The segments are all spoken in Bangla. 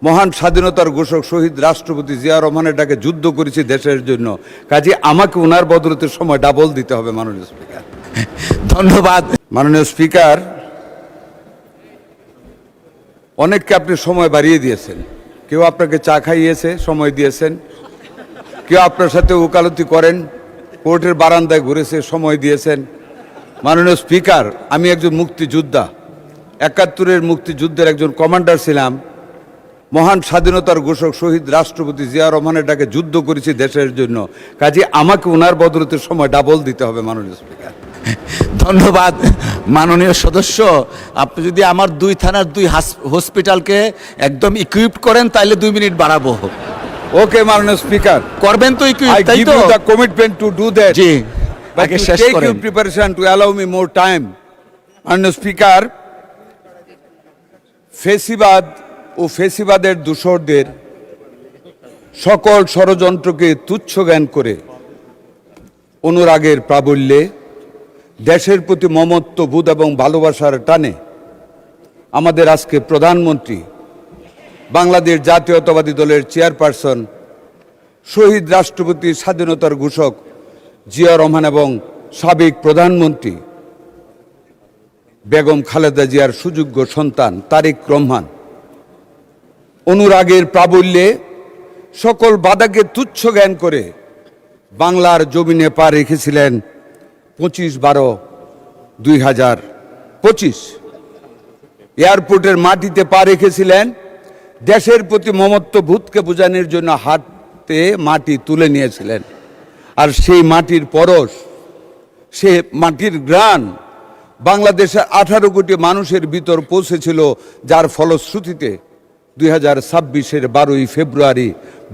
মহান স্বাধীনতার ঘোষক শহীদ রাষ্ট্রপতি জিয়া রহমানের ডাকে যুদ্ধ করেছি দেশের জন্য, কাজে আমাকে ওনার বদলতের সময় ডাবল দিতে হবে। মাননীয় স্পিকার, ধন্যবাদ। মাননীয় স্পিকার, অনেককে আপনি সময় বাড়িয়ে দিয়েছেন। কেউ আপনাকে চা খাইয়েছে, সময় দিয়েছেন। কেউ আপনার সাথে ওকালতি করেন, কোর্টের বারান্দায় ঘুরেছে, সময় দিয়েছেন। মাননীয় স্পিকার, আমি একজন মুক্তিযোদ্ধা, ৭১-এর মুক্তিযুদ্ধের একজন কমান্ডার ছিলাম। মহান স্বাধীনতার ঘোষক শহীদ রাষ্ট্রপতি জিয়া রহমানের ডাকে যুদ্ধ করেছি দেশের জন্য, কাজে আমাকে ওনার বদলতের সময় ডাবল দিতে হবে। মাননীয় স্পিকার, ধন্যবাদ। মাননীয় সদস্য, আপনি যদি আমার 2 থানার 2 হসপিটালকে একদম ইকুইপড করেন তাহলে 2 মিনিট বাড়াবো। ওকে মাননীয় স্পিকার, করবেন তো ইকুইপ, I তাই give তো? you the commitment to do that. G, But আগে you শেষ take করেন। your preparation to allow me more time. মাননীয় স্পিকার, ফেসিবাদ ও ফেসিবাদের দূষরদের সকল ষড়যন্ত্রকে তুচ্ছ জ্ঞান করে অনুরাগের প্রাবল্যে দেশের প্রতি মমত্ববোধ এবং ভালোবাসার টানে আমাদের আজকে প্রধানমন্ত্রী, বাংলাদেশ জাতীয়তাবাদী দলের চেয়ারপারসন, শহীদ রাষ্ট্রপতি, স্বাধীনতার ঘোষক জিয়া রহমান এবং সাবেক প্রধানমন্ত্রী বেগম খালেদা জিয়ার সুযোগ্য সন্তান তারেক রহমান অনুরাগের প্রাবল্যে সকল বাধাকে তুচ্ছ জ্ঞান করে বাংলার জমিনে পা রেখেছিলেন 25/12/2025। এয়ারপোর্টের মাটিতে পা রেখেছিলেন দেশের প্রতি মমত্ববোধকে বোঝানোর জন্য। হাতে মাটি তুলে নিয়েছিলেন, আর সেই মাটির পরশ, সে মাটির ঘ্রাণ বাংলাদেশের 18 কোটি মানুষের ভিতর পৌঁছেছিল, যার ফলশ্রুতিতে 2026-এর 12ই ফেব্রুয়ারি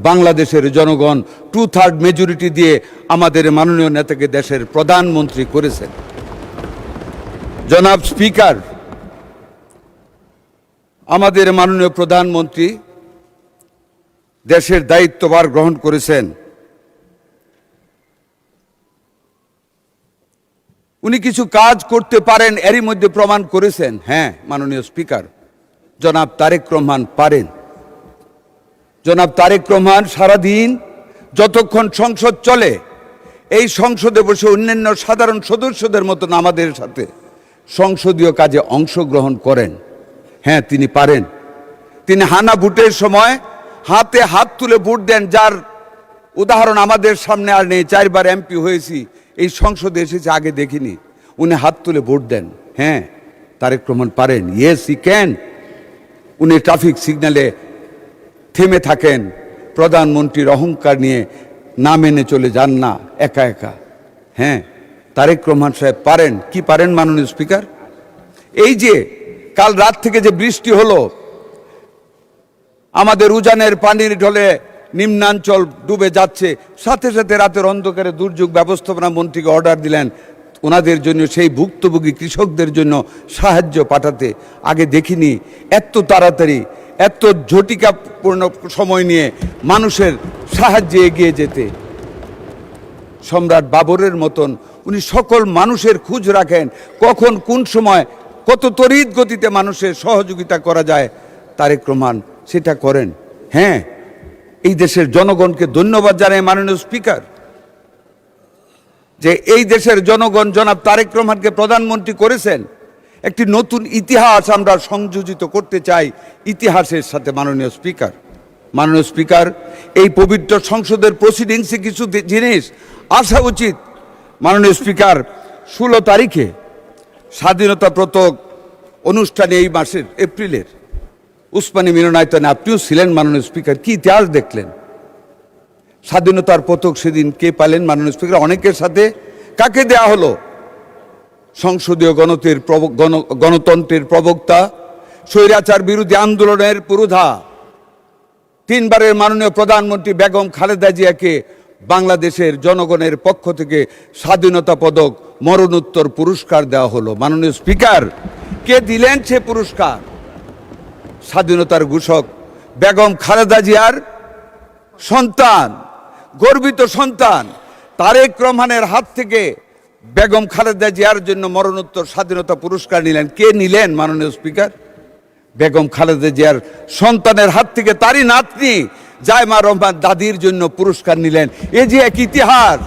বাংলাদেশের জনগণ 2/3 মেজরিটি দিয়ে আমাদের মাননীয় নেতাকে দেশের প্রধানমন্ত্রী করেছেন। জনাব স্পিকার, আমাদের মাননীয় প্রধানমন্ত্রী দেশের দায়িত্বভার গ্রহণ করেছেন। উনি কিছু কাজ করতে পারেন, এরই মধ্যে প্রমাণ করেছেন। হ্যাঁ মাননীয় স্পিকার, জনাব তারেক রহমান পারেন। জনাব তারেক রহমান সারাদিন যতক্ষণ সংসদ চলে, এই সংসদে বসে অন্যান্য সাধারণ সদস্যদের মতন আমাদের সাথে সংসদীয় কাজে অংশগ্রহণ করেন। হ্যাঁ, তিনি পারেন। তিনি হানা ভোটের সময় হাতে হাত তুলে ভোট দেন, যার উদাহরণ আমাদের সামনে আর নেই। 4 বার এমপি হয়েছি, এই সংসদে এসেছে, আগে দেখিনি। উনি হাত তুলে ভোট দেন। হ্যাঁ, তারেক রহমান পারেন। Yes he can. উনি ট্রাফিক সিগন্যালে থেমে থাকেন, প্রধানমন্ত্রীর অহংকার নিয়ে না মেনে চলে যান না একা একা। হ্যাঁ, তারেক রহমান সাহেব পারেন। কি পারেন মাননীয় স্পিকার? এই যে কাল রাত থেকে যে বৃষ্টি হলো, আমাদের উজানের পানির ঢলে নিম্নাঞ্চল ডুবে যাচ্ছে, সাথে সাথে রাতের অন্ধকারে দুর্যোগ ব্যবস্থাপনা মন্ত্রীকে অর্ডার দিলেন ওনাদের জন্য, সেই ভুক্তভোগী কৃষকদের জন্য সাহায্য পাঠাতে। আগে দেখিনি এত তাড়াতাড়ি, এত ঝটিকাপূর্ণ সময় নিয়ে মানুষের সাহায্যে এগিয়ে যেতে। সম্রাট বাবরের মতন উনি সকল মানুষের খোঁজ রাখেন, কখন কোন সময় কত তড়িৎ গতিতে মানুষের সহযোগিতা করা যায়। তারেক রহমান সেটা করেন। হ্যাঁ, এই দেশের জনগণকে ধন্যবাদ জানাই মাননীয় স্পিকার, যে এই দেশের জনগণ জনাব তারেক রহমানকে প্রধানমন্ত্রী করেছেন। একটি নতুন ইতিহাস আমরা সংযোজিত করতে চাই ইতিহাসের সাথে। মাননীয় স্পিকার, এই পবিত্র সংসদের প্রসিডিংসে কিছু জিনিস আসা উচিত। মাননীয় স্পিকার, 16 তারিখে স্বাধীনতা পতাকা অনুষ্ঠানে এই মাসের এপ্রিলের উসমানী মিলনায়তনে আপনিও ছিলেন মাননীয় স্পিকার। কি ইতিহাস দেখলেন? স্বাধীনতার পতাকা সেদিন কে পালেন মাননীয় স্পিকার? অনেকের সাথে কাকে দেয়া হলো? সংসদীয় গণতন্ত্রের প্রবক্তা, স্বৈরাচার বিরোধী আন্দোলনের পুরোধা, 3 বারের মাননীয় প্রধানমন্ত্রী বেগম খালেদা জিয়াকে বাংলাদেশের জনগণের পক্ষ থেকে স্বাধীনতা পদক মরণোত্তর পুরস্কার দেওয়া হলো। মাননীয় স্পিকার, কে দিলেন সে পুরস্কার? স্বাধীনতার ঘোষক বেগম খালেদা জিয়ার সন্তান, গর্বিত সন্তান তারেক রহমানের হাত থেকে বেগম খালেদা জিয়ার জন্য মরণোত্তর স্বাধীনতা পুরস্কার নিলেন। কে নিলেন মাননীয় স্পিকার? বেগম খালেদা জিয়ার সন্তানের হাত থেকে তারই নাতনি জায়মা রহমান দাদির জন্য পুরস্কার নিলেন। এ যে এক ইতিহাস।